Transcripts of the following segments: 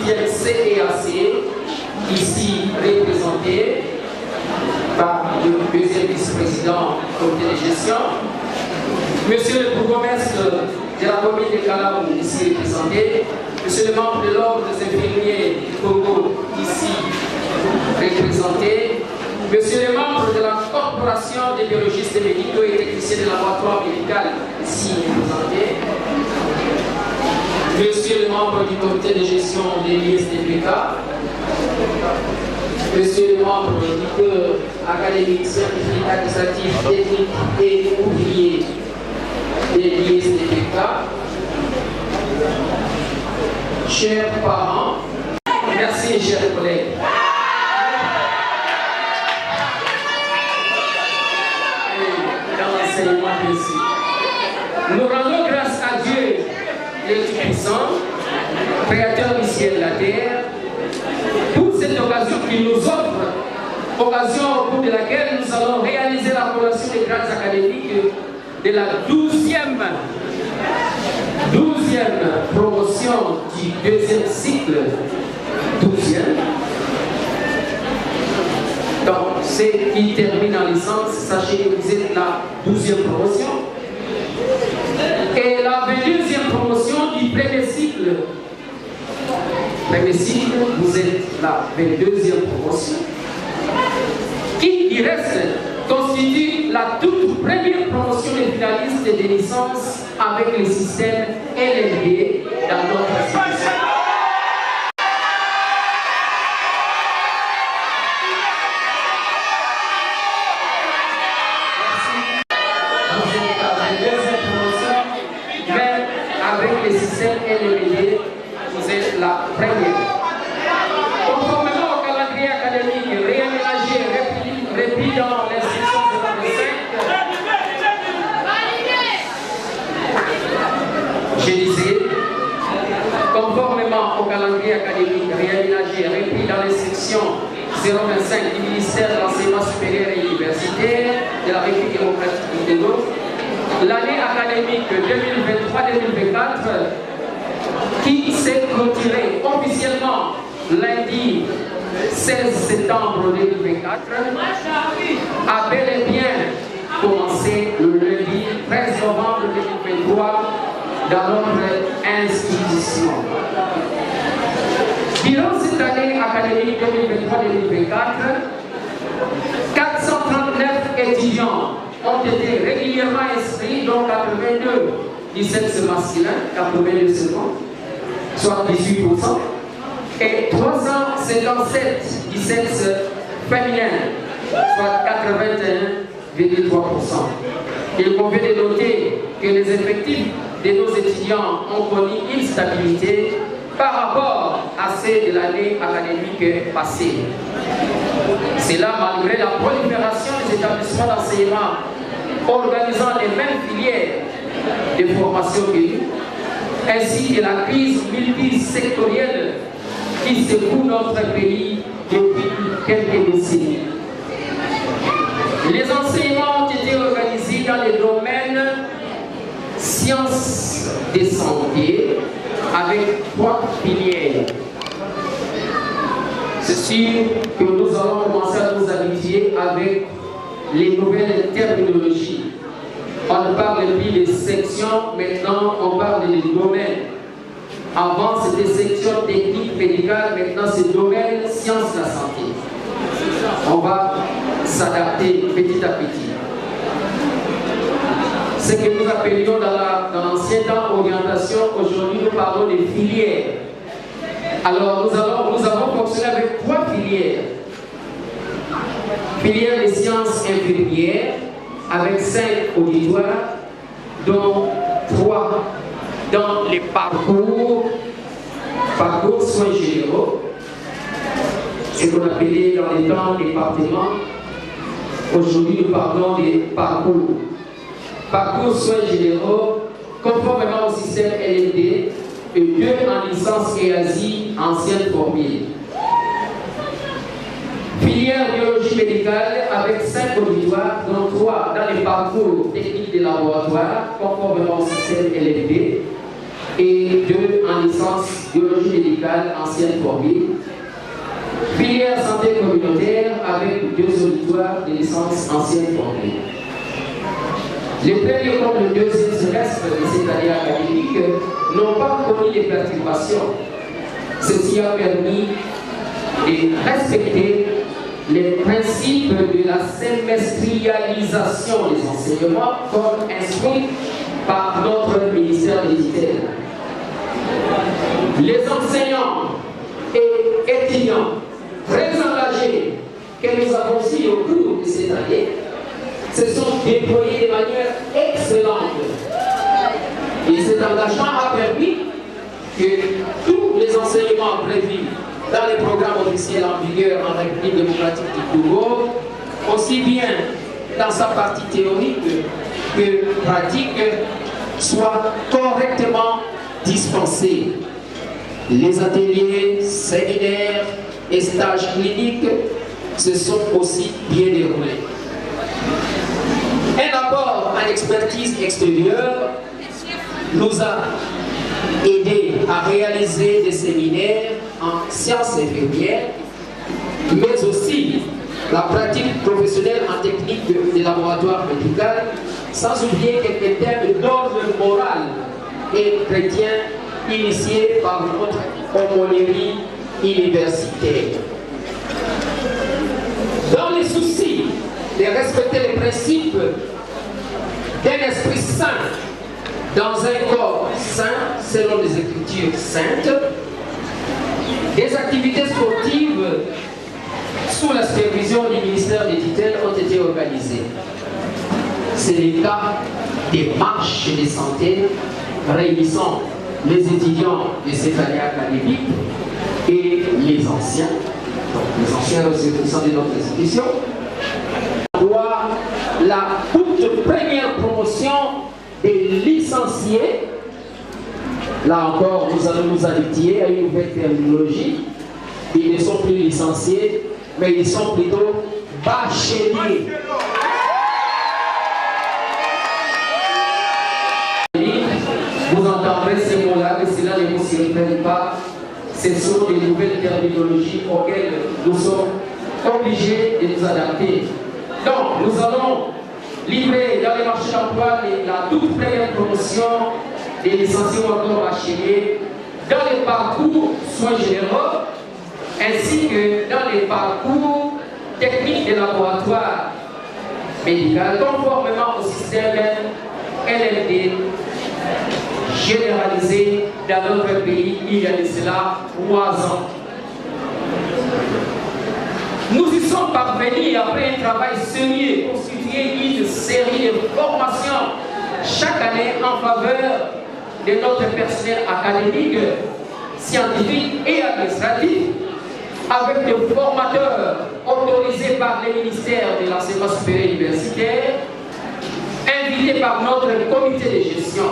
6e CEAC, ici représenté par le deuxième vice-président du comité de gestion, monsieur le bourgmestre de la commune de Kalaou, ici représenté, monsieur le membre de l'ordre des infirmiers du Congo, ici représenté, monsieur le membre de la corporation des biologistes médicaux et techniciens de laboratoire médical, ici représenté, monsieur le membre du comité de gestion des l'ISDPK, monsieur le membre du corps académique, scientifique, administratif, technique et ouvrier de l'ISDPK, chers parents, merci chers collègues. Dans l'enseignement ici, nous rendons grâce à Dieu, le Tout-Puissant, Créateur du ciel et de la terre, pour cette occasion qu'il nous offre, occasion au cours de laquelle nous allons réaliser la collation des grades académiques de la 12e promotion du deuxième cycle 12e. Donc, ceux qui terminent en licence, sachez que vous êtes la 12e promotion. Et la 22e promotion du premier cycle. Premier cycle, vous êtes la 22e promotion. Qui y reste constitue la toute première promotion des finalistes des licences avec le système LLD dans notre institution. LLD, vous êtes la première. Conformément au calendrier académique réaménagé, repris dans l'instruction 05, je disais, conformément au calendrier académique réaménagé, repris dans l'instruction 025 du ministère de l'Enseignement supérieur et universitaire de la République démocratique du Congo, l'année académique 2023-2024 qui s'est clôturée officiellement lundi 16 septembre 2024 a bel et bien commencé le lundi 13 novembre 2023 dans notre institution. Durant cette année académique 2023-2024, 439 étudiants ont été régulièrement inscrits, dont 82 du sexe masculin, 82 seulement, soit 18%, et 357 du sexe féminin, soit 81,3%. Il convient de noter que les effectifs de nos étudiants ont connu une stabilité par rapport à ceux de l'année académique passée. Cela malgré la prolifération des établissements d'enseignement organisant les mêmes filières de formation que nous, ainsi que la crise multisectorielle qui secoue notre pays depuis quelques décennies. Les enseignements ont été organisés dans les domaines sciences de santé avec 3 filières. C'est sûr que nous allons commencer à nous habituer avec les nouvelles terminologies. On ne parle plus de sections, maintenant on parle de domaines. Avant c'était section technique médicale, maintenant c'est domaine sciences de la santé. On va s'adapter petit à petit. Ce que nous appelions dans l'ancien temps orientation, aujourd'hui nous parlons de filières. Alors nous avons fonctionné avec 3 filières. Filière des sciences infirmières avec 5 auditoires, dont 3 dans les parcours soins généraux, ce qu'on appelait dans les temps départements. Aujourd'hui nous parlons des parcours soins généraux conformément au système LLD et 2 en licence EASI ancienne formule. Filière biologie médicale avec 5 auditoires, dont 3 dans les parcours techniques des laboratoires, conformément au système LLD. et 2 en licence biologie médicale ancienne formée. Filière santé communautaire avec 2 auditoires de licence ancienne formée. Les premiers comme le deuxième semestre de cette année académique n'ont pas connu des perturbations. Ceci a permis de respecter les principes de la semestrialisation des enseignements comme instruit par notre ministère de l'Éducation. Les enseignants et étudiants très engagés que nous avons aussi au cours de cette année se sont déployés de manière excellente. Et cet engagement a permis que tous les enseignements prévus dans les programmes officiels en vigueur en République démocratique du Congo, aussi bien dans sa partie théorique que pratique, soient correctement dispensés. Les ateliers, séminaires et stages cliniques se sont aussi bien déroulés. Un apport à l'expertise extérieure nous a aidé à réaliser des séminaires en sciences infirmières, mais aussi la pratique professionnelle en technique de laboratoire médical, sans oublier quelques thèmes d'ordre moral et chrétien initiés par notre aumônerie universitaire. Dans les soucis de respecter les principes d'un esprit saint dans un corps saint, selon les Écritures saintes, des activités sportives sous la supervision du ministère de l'Éducation ont été organisées. C'est le cas des marches de santé réunissant les étudiants de cette année académique et les anciens, donc les anciens ressortissants de notre institution, doit la toute première promotion des licenciés. Là encore, nous allons nous habituer à une nouvelle terminologie. Ils ne sont plus licenciés, mais ils sont plutôt bacheliers. Vous entendrez ces mots-là, mais cela ne vous signifie pas. Ce sont des nouvelles terminologies auxquelles nous sommes obligés de nous adapter. Donc, nous allons livrer dans les marchés d'emploi la toute première promotion des licenciés ou encore bacheliers dans les parcours soins généraux ainsi que dans les parcours techniques de laboratoire médical conformément au système LLD généralisé dans notre pays il y a de cela 3 ans. Nous y sommes parvenus après un travail sérieux constitué d'une série de formations chaque année en faveur de notre personnel académique, scientifique et administratif, avec des formateurs autorisés par le ministère de l'enseignement supérieur universitaire, invités par notre comité de gestion.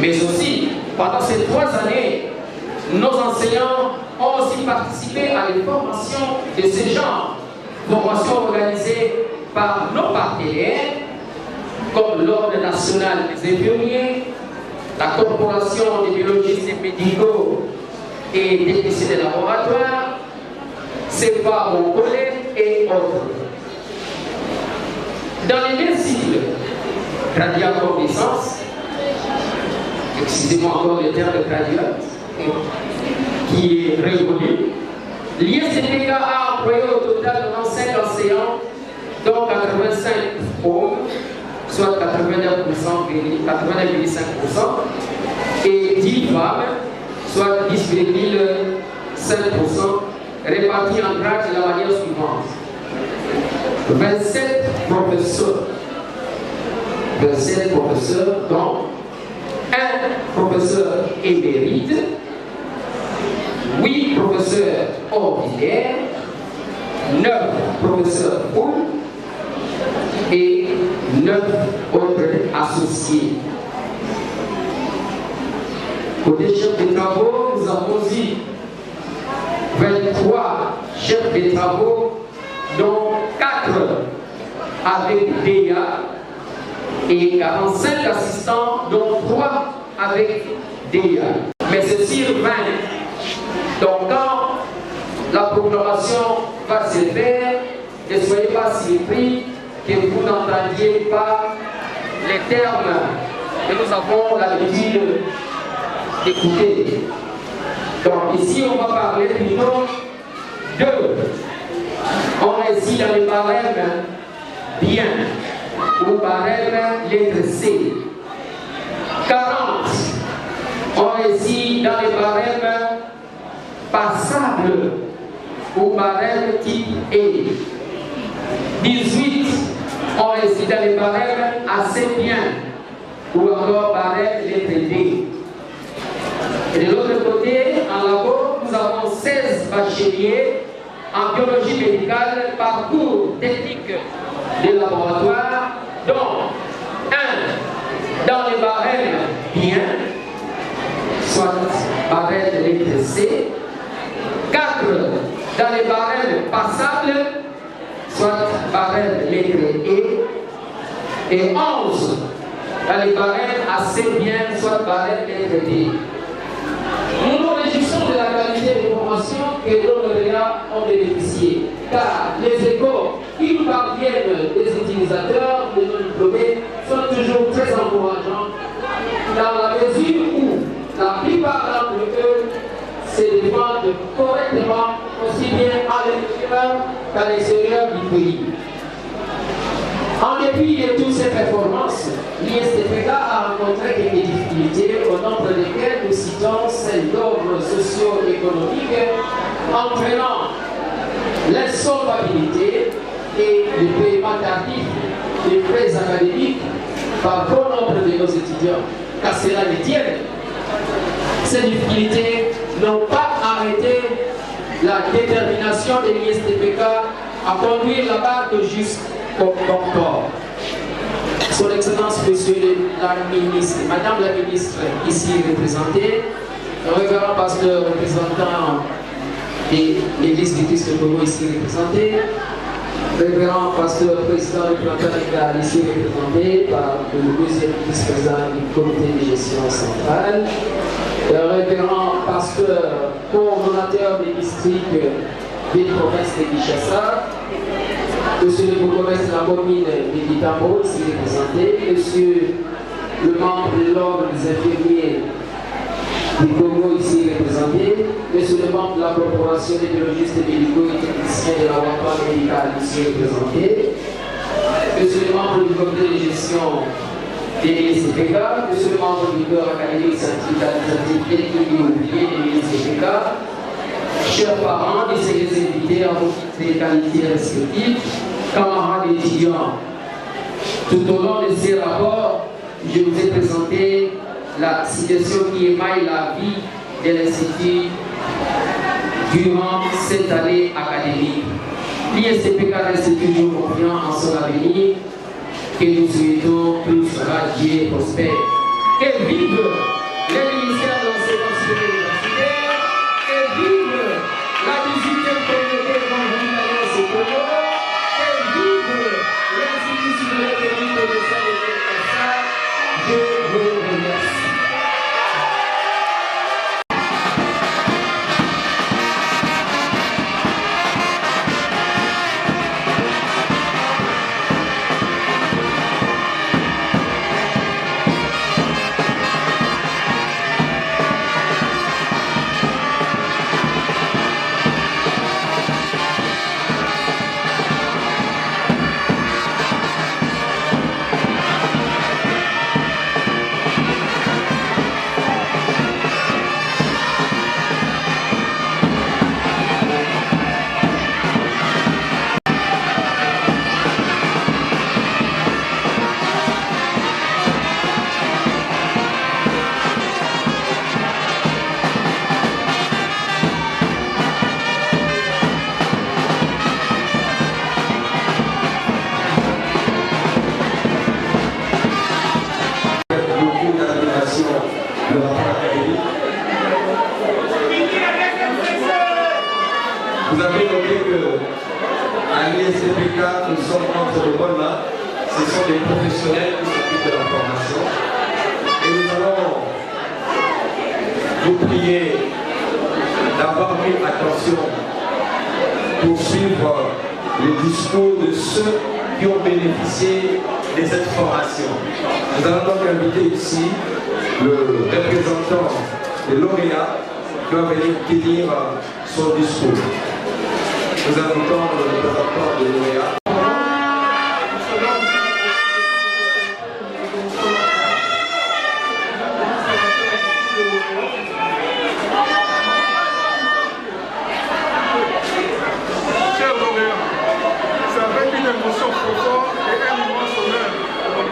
Mais aussi, pendant ces 3 années, nos enseignants ont aussi participé à des formations de ce genre, formations organisées par nos partenaires, comme l'Ordre national des infirmiers, la Corporation des biologistes médicaux et techniciens de laboratoire, CEPA au collège et autres. Dans les mêmes cycles, graduat comme licence, excusez-moi encore le terme de graduat, qui est révolu, l'ISTPK a employé au total 95 enseignants, dont 85 hommes, soit 89,5%, et 10 femmes, soit 10,5%, répartis en grades de la manière suivante. 27 professeurs, dont un professeur émérite, 8 professeurs ordinaires, 9 professeurs pôles et 9 autres associés. Côté chef de travaux, nous avons eu 23 chefs de travaux, dont 4 avec DEA et 45 assistants, dont 3 avec DIA. Mais c'est sur 20. Donc quand la proclamation va se faire, ne soyez pas surpris que vous n'entendiez pas les termes que nous avons l'habitude d'écouter. Donc ici on va parler plutôt de, on est ici dans les barèmes bien, ou barème lettre C. 40, on est ici dans les barèmes passables, ou barème type E. 18, on est ici dans les barèmes assez bien, ou encore barème lettre D. Et de l'autre côté, en labo, nous avons 16 bacheliers en biologie médicale, parcours technique de laboratoire, dont 1 dans les barèmes bien, soit barème lettre C, 4 dans les barèmes passables, soit barème lettre E, et 11 dans les barèmes assez bien, soit barème lettre D. Nous nous réjouissons de la qualité de formation que nos lauréats ont bénéficié, car les échos qui nous parviennent des utilisateurs de nos diplômés sont toujours très encourageants, dans la mesure où la plupart d'entre eux se défendent correctement aussi bien à l'intérieur qu'à l'extérieur du pays. En dépit de toutes ces performances, l'ISTPK a rencontré quelques difficultés, au nombre desquelles nous citons celles d'ordre socio-économique, entraînant l'insolvabilité et le paiement tardif des frais académiques par bon nombre de nos étudiants. Qu'à cela ne tienne, ces difficultés n'ont pas arrêté la détermination de l'ISTPK à conduire la barque jusqu'au port. Son Excellence, Monsieur la Ministre, Madame la Ministre, ici représentée, le révérend pasteur représentant de l'Église du Christ de Congo, ici représenté, le révérend pasteur président représentant ici représenté par le deuxième vice-président du comité de gestion centrale, le révérend pasteur coordonnateur des districts des provinces de Kinshasa, Monsieur le bourgmestre de la commune de Kitambo, ici représenté, Monsieur le membre de l'ordre des infirmiers du Congo, ici représenté, Monsieur le membre de la corporation des biologistes et médicaux et techniciens de la laboratoire médical, ici représenté, Monsieur le membre du comité de gestion des l'ISTPK, Monsieur le membre du corps académique scientifique administratif et immobilier de l'ISTPK, chers parents, distingués invités à vos titres et qualités respectives, camarades étudiants, tout au long de ces rapports, je vous ai présenté la situation qui émaille la vie de l'Institut durant cette année académique. L'ISTPK reste toujours confiant en son avenir, que nous souhaitons plus radieux et prospère. Et vive les ministères de l'enseignement supérieur universitaire, et vive la 18e communauté évangélique au Congo, et vive l'Institut supérieur technique de l'État de Kinshasa. Je vous remercie. Vous avez noté que à l'ISTPK, nous sommes entre de bonnes mains. Ce sont des professionnels qui s'occupent de la formation. Et nous allons bien d'avoir mis attention pour suivre le discours de ceux qui ont bénéficié de cette formation. Nous allons donc inviter ici le représentant de lauréat qui va venir tenir son discours. Nous invitons le représentant de lauréat.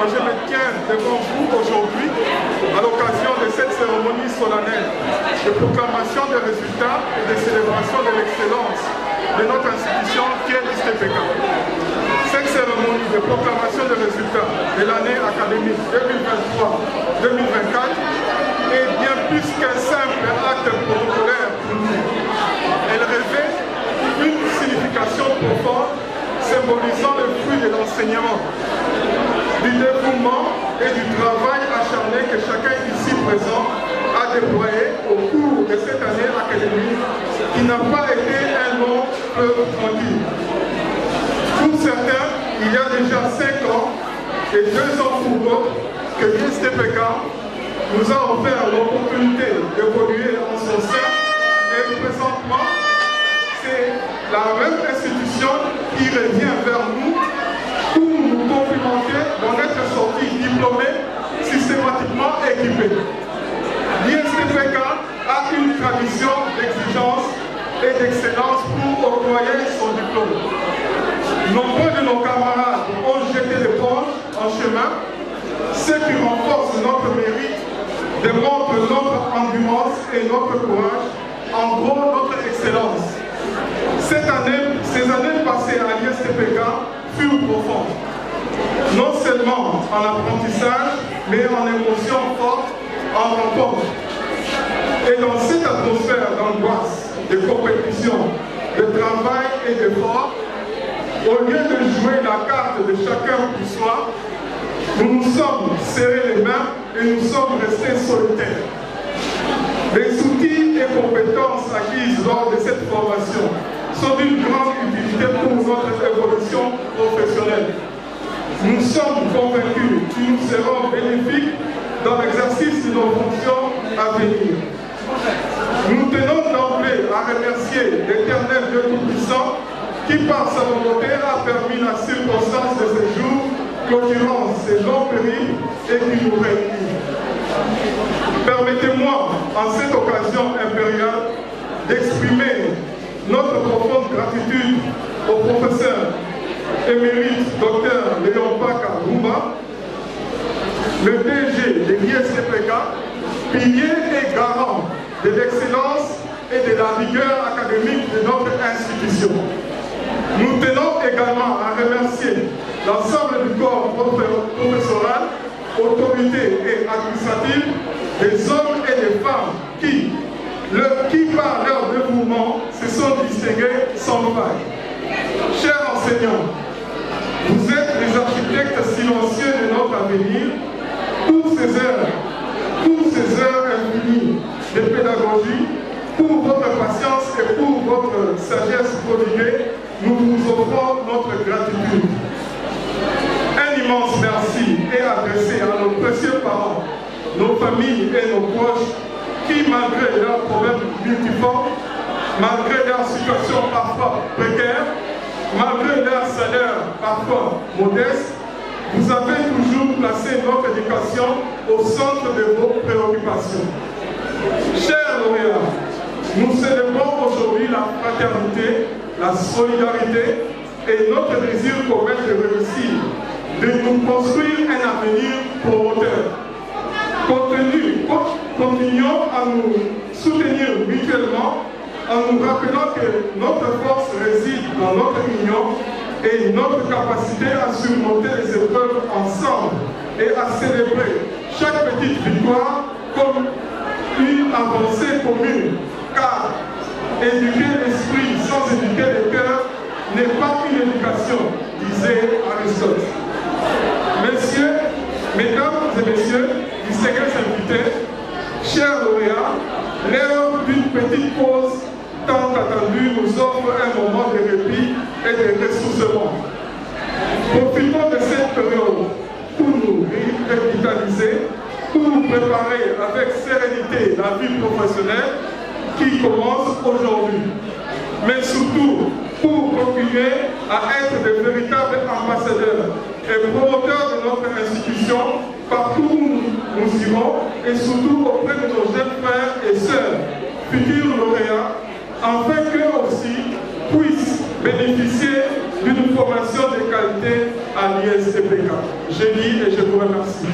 Je me tiens devant vous aujourd'hui à l'occasion de cette cérémonie solennelle de proclamation des résultats et de célébration de l'excellence de notre institution qui est l'ISTPK. Cette cérémonie de proclamation des résultats de l'année académique 2023-2024 est bien plus qu'un simple acte protocolaire pour nous. Elle revêt une signification profonde symbolisant le fruit de l'enseignement, du dévouement et du travail acharné que chacun ici présent a déployé au cours de cette année académique qui n'a pas été un long fleuve tranquille. Pour certains, il y a déjà 5 ans et 2 ans pour d'autres que l'ISTPK nous a offert l'opportunité d'évoluer en son sein et présentement, c'est la même institution qui revient vers nous pour nous complimenter d'en être sortis diplômés, systématiquement équipés. L'ISTPK a une tradition d'exigence et d'excellence pour octroyer son diplôme. Nombreux de nos camarades ont jeté l'éponge en chemin, ce qui renforce notre mérite, démontre notre endurance et notre courage, en gros notre excellence. Ces années passées à l'ISTPK furent profondes, non seulement en apprentissage, mais en émotions fortes, en rencontre. Et dans cette atmosphère d'angoisse, de compétition, de travail et d'effort, au lieu de jouer la carte de chacun pour soi, nous nous sommes serrés les mains et nous sommes restés solitaires. Les outils et compétences acquises lors de cette formation sont d'une grande utilité pour notre évolution professionnelle. Nous sommes convaincus qu'ils nous seront bénéfiques dans l'exercice de nos fonctions à venir. Nous tenons d'emblée à remercier l'Éternel Dieu Tout-Puissant qui, par sa volonté, a permis la circonstance de ce jour, clôturant ces longs périls et qui nous réunit. Permettez-moi, en cette occasion impériale, d'exprimer notre profonde gratitude au professeur émérite Dr Léon Baka Rumba, le DG de l'ISTPK, pilier et garant de l'excellence et de la rigueur académique de notre institution. Nous tenons également à remercier l'ensemble du corps professoral, autorités et administratives, des hommes et des femmes qui, par leur dévouement, se sont distingués sans faille. Chers enseignants, vous êtes les architectes silencieux de notre avenir. Pour ces heures infinies de pédagogie, pour votre patience et pour votre sagesse prodiguée, nous vous offrons notre gratitude. Un immense merci est adressé à nos précieux parents, nos familles et nos proches qui, malgré leurs problèmes multiformes, malgré leur situation parfois précaire, malgré leur salaire parfois modeste, vous avez toujours placé notre éducation au centre de vos préoccupations. Chers lauréats, nous célébrons aujourd'hui la fraternité, la solidarité et notre désir commun de réussir, de nous construire un avenir promoteur. Continuons à nous soutenir mutuellement en nous rappelant que notre force réside dans notre union et notre capacité à surmonter les épreuves ensemble et à célébrer chaque petite victoire comme une avancée commune, car éduquer l'esprit sans éduquer le cœur n'est pas une éducation, disait Aristote. Mesdames et messieurs, distingués invités, chers lauréats, l'heure d'une petite pause tant attendue nous offre un moment de répit et de ressourcement. Profitons de cette période pour nous revitaliser, pour nous préparer avec sérénité la vie professionnelle qui commence aujourd'hui. Mais surtout, pour continuer à être de véritables ambassadeurs et promoteurs de notre institution partout où nous irons et surtout auprès de nos jeunes frères et sœurs, futurs lauréats, afin qu'eux aussi puissent bénéficier d'une formation de qualité à l'ISEPK. Je dis et je vous remercie.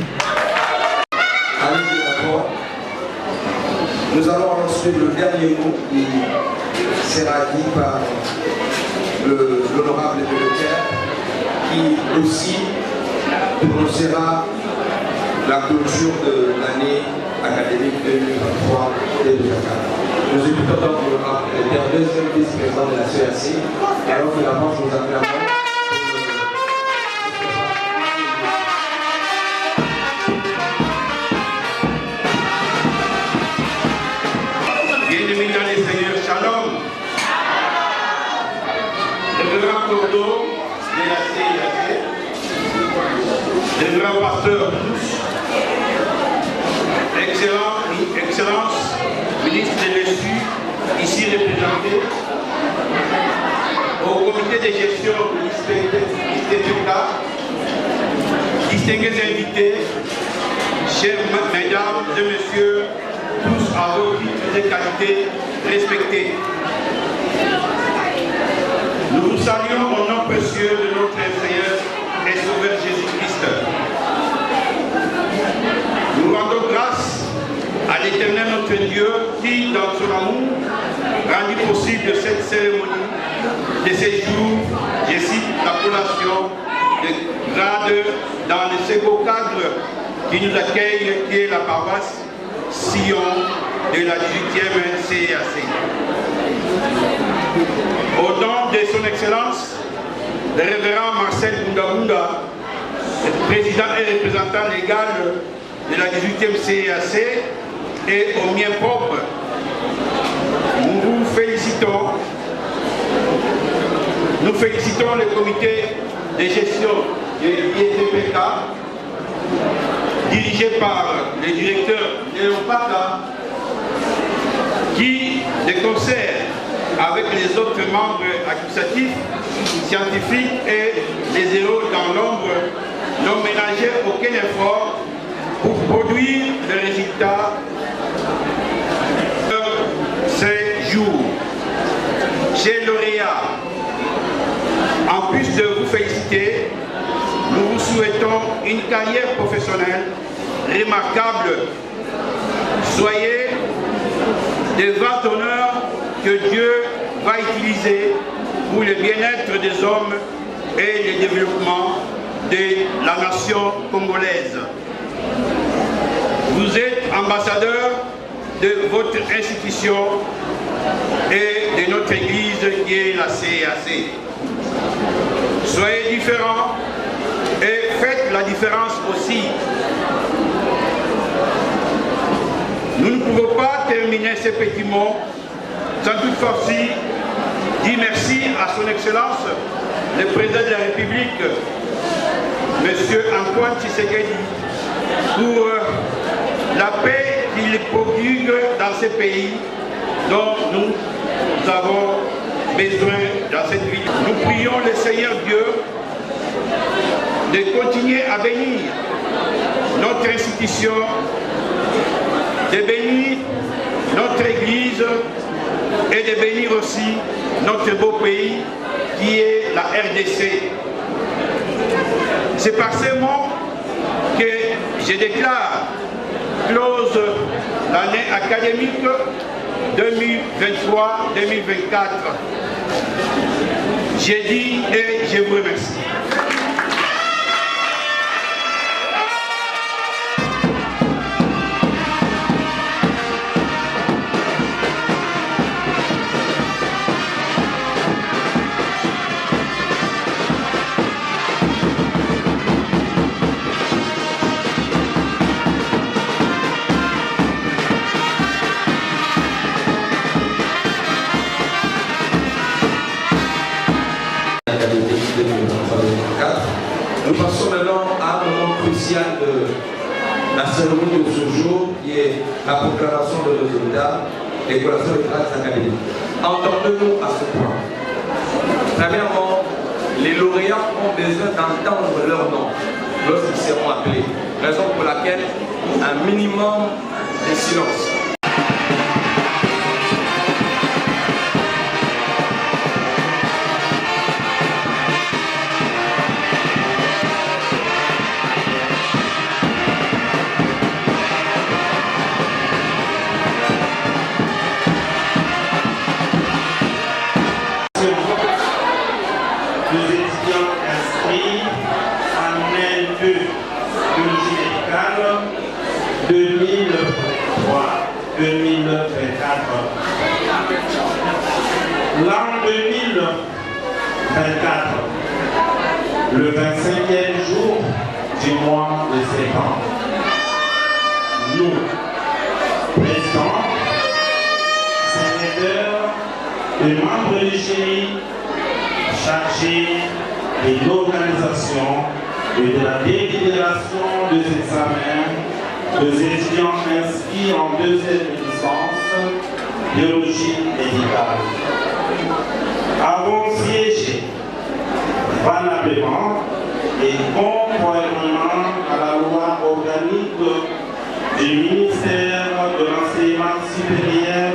Nous allons ensuite le dernier mot qui sera dit par l'honorable Délégué qui aussi prononcera la clôture de l'année académique 2023-2024. Nous écoutons donc le deuxième vice-président de la CEAC, alors que la France nous acclamons. Bien-aimés dans les Seigneurs, Shalom. Le grand cordeau de la CIAC, le grand pasteur tous, Excellence, ministre de l'ESU, ici représenté, au comité de gestion de l'ISPK, distingués invités, chers mesdames et messieurs, tous à vos titres de qualité respectés. Nous vous saluons au nom précieux de notre Seigneur et Sauveur Jésus-Christ. Nous rendons grâce à l'Éternel notre Dieu qui, dans son amour, rendit possible cette cérémonie de ces jours, je cite l'appellation de grade dans le second cadre qui nous accueille, qui est la paroisse Sion de la 18e CAC. Au nom de son Excellence, le révérend Marcel Bundabunda, président et représentant légal de la 18e CAC, et au mien propre, nous vous félicitons. Nous félicitons le comité de gestion de l'ISEPK, dirigé par le directeur Léon Paka, qui, de concert avec les autres membres administratifs, scientifiques et les héros dans l'ombre, n'ont ménagé aucun effort pour produire le résultat de ces jours. Chers lauréats, en plus de vous féliciter, nous vous souhaitons une carrière professionnelle remarquable. Soyez des vents d'honneur que Dieu va utiliser pour le bien-être des hommes et le développement de la nation congolaise. Vous êtes ambassadeur de votre institution et de notre église qui est la CAC. Soyez différents et faites la différence aussi. Nous ne pouvons pas terminer ces petits mots sans toutefois dire merci à son Excellence, le Président de la République, M. Antoine Tshisekedi, pour la paix qu'il prodigue dans ces pays dont nous avons besoin dans cette ville. Nous prions le Seigneur Dieu de continuer à bénir notre institution, de bénir notre Église et de bénir aussi notre beau pays qui est la RDC. C'est par ces mots que je déclare close l'année académique 2023-2024. J'ai dit et je vous remercie. crucial de la cérémonie de ce jour, qui est la proclamation de résultats, décoration des classes académiques. Entendons-nous à ce point. Premièrement, les lauréats ont besoin d'entendre leur nom lorsqu'ils seront appelés. Raison pour laquelle un minimum de silence. L'an 2024, le 25e jour du mois de septembre, nous, présidents, sénateurs et membres du jury chargés de l'organisation et de la délibération des examens des étudiants inscrits en deuxième licence biologie médicale. Avons siégé valablement et conformément à la loi organique du ministère de l'enseignement supérieur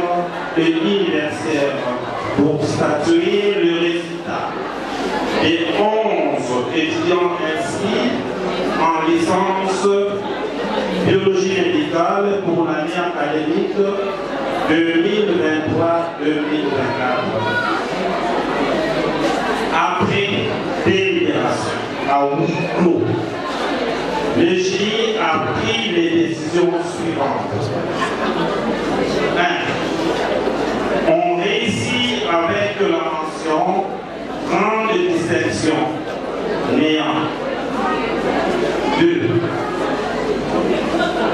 et universitaire pour statuer le résultat des 11 étudiants inscrits en licence biologie médicale pour l'année académique 2023-2024. Après délibération à huis clos, le jury a pris les décisions suivantes. 1. On réussit avec la mention grande distinction, néant. 2.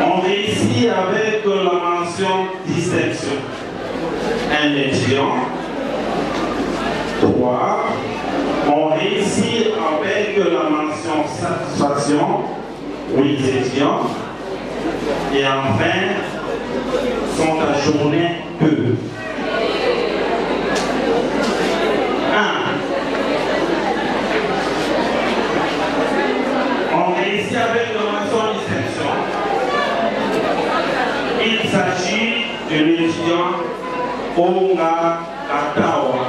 On réussit avec la mention distinction, un étudiant. 3. On réussit avec la mention satisfaction, 8 étudiants. Et enfin, sont ajournés 2. 1. On réussit avec la mention distinction. Il s'agit de l'étudiant Onga Atawa.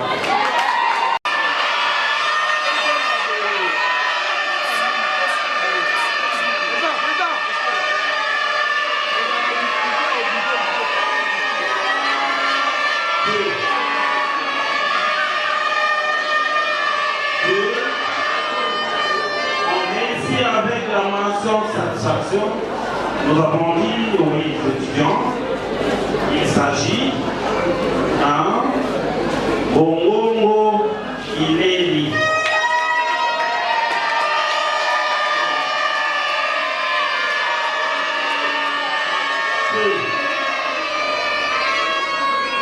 Avec la mention satisfaction, nous avons dit aux étudiants, il s'agit d'un Bongongo Iléli.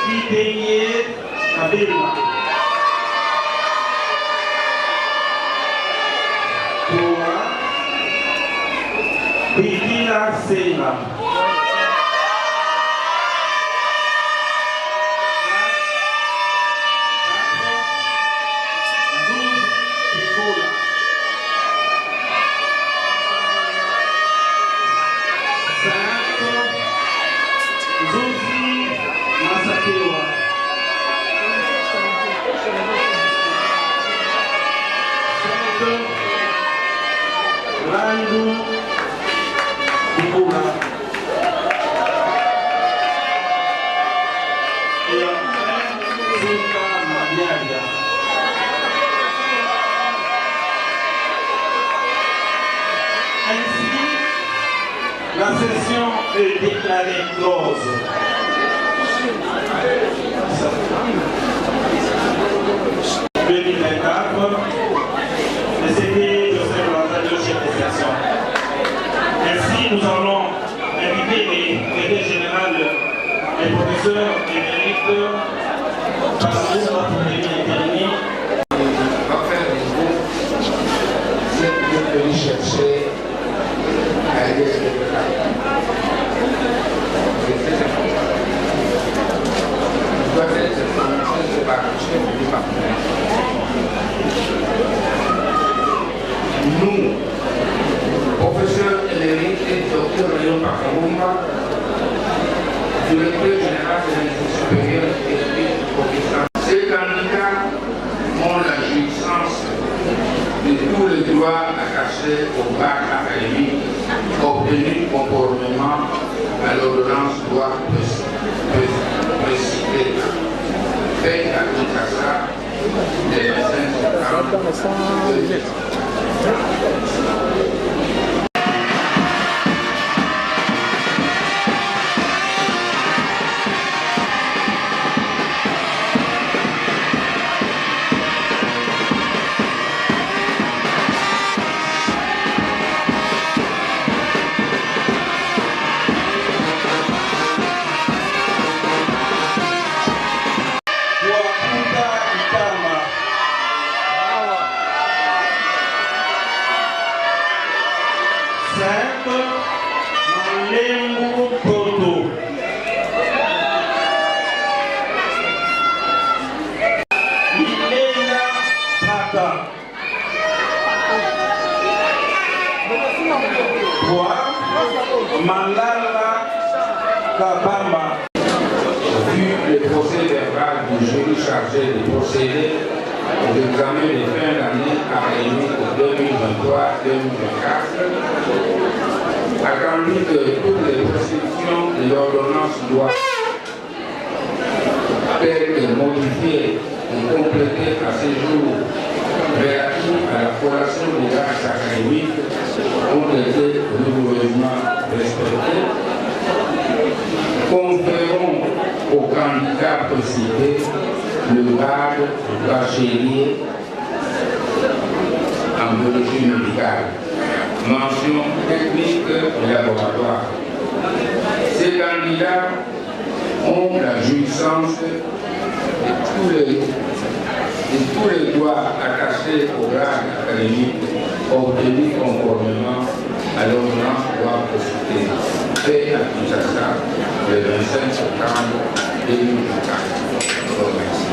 Qui peignait la Bella. Bikila Sena. La session est déclarée close. Ainsi, nous allons inviter les secrétaires généraux, les professeurs émérites, par la pour intervenir. Chercher Dr Léon Pakamumba, directeur général de l'Institut supérieur d'études professionnelles. Ces candidats ont la jouissance de tous les droits attachés au bac académique obtenus conformément à l'ordonnance loi précitée, faite à Kinshasa le 25 septembre 2000. Malala Kabamba. Vu le procès verbal du jury chargé de procéder aux examens de fin d'année académique 2023-2024, attendu que toutes les prescriptions de l'ordonnance doivent être modifiées et complétées à ce jour relatives à la collation des actes académiques ont été rigoureusement respectées, conférons aux candidats précités le grade de bachelier en biologie médicale, mention technique et laboratoire. Ces candidats ont la jouissance de tous les droits attachés au grade académique obtenus conformément à l'ordonnance loi précitée, faite à Kinshasa le 25 septembre 2024.